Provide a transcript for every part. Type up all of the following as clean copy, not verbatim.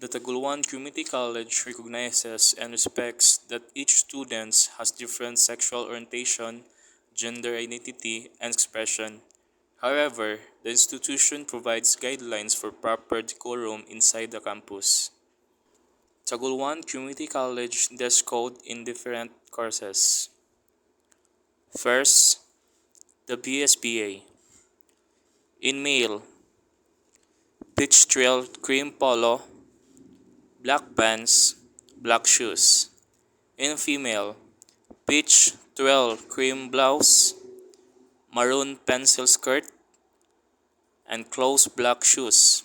The Taguluan Community College recognizes and respects that each student has different sexual orientation, gender identity, and expression. However, the institution provides guidelines for proper decorum inside the campus. Taguluan Community College dress code in different courses. First, the BSBA. In male, peach trail cream polo, black pants, black shoes. In female, peach twirl cream blouse, maroon pencil skirt, and closed black shoes.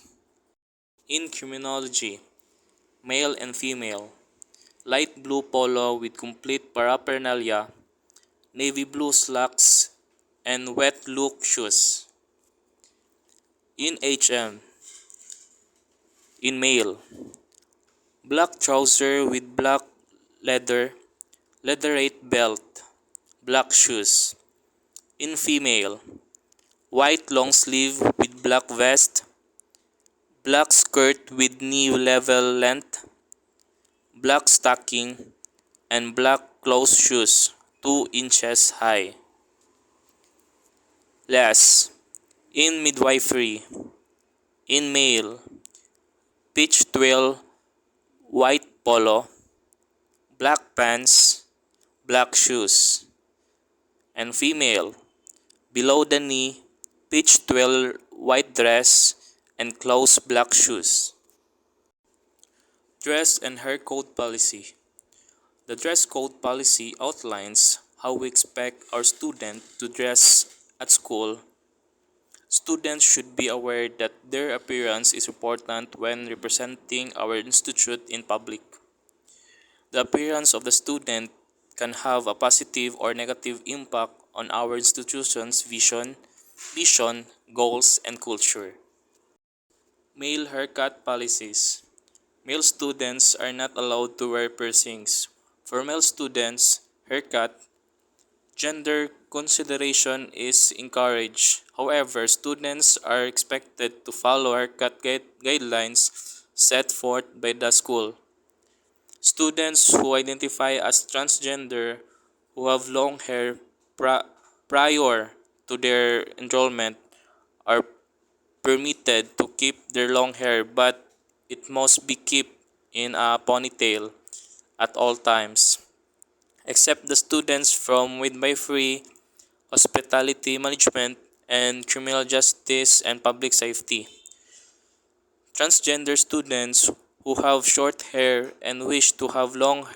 In criminology, male and female, light blue polo with complete paraphernalia, navy blue slacks, and wet look shoes. In HM, in male, black trouser with black leather, leatherette belt, black shoes. In female, white long sleeve with black vest, black skirt with knee level length, black stocking, and black closed shoes 2 inches high. Last, in midwifery, in male, peach twill, white polo, black pants, black shoes. And female, below the knee, peach twill, white dress, and closed black shoes. Dress and hair code policy. The dress code policy outlines how we expect our student to dress at school. Students should be aware that their appearance is important when representing our institute in public. The appearance of the student can have a positive or negative impact on our institution's vision, goals, and culture. Male haircut policies. Male students are not allowed to wear piercings. For male students, haircut, gender consideration is encouraged. However, students are expected to follow haircut guidelines set forth by the school. Students who identify as transgender who have long hair prior to their enrollment are permitted to keep their long hair, but it must be kept in a ponytail at all times, except the students from midwifery, hospitality management, and criminal justice and public safety. Transgender students who have short hair and wish to have long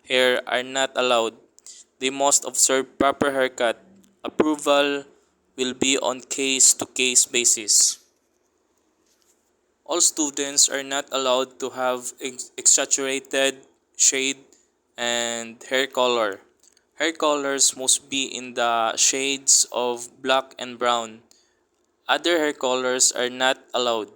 hair are not allowed. They must observe proper haircut. Approval will be on case to case basis. All students are not allowed to have exaggerated shade and hair color. Hair colors must be in the shades of black and brown. Other hair colors are not allowed.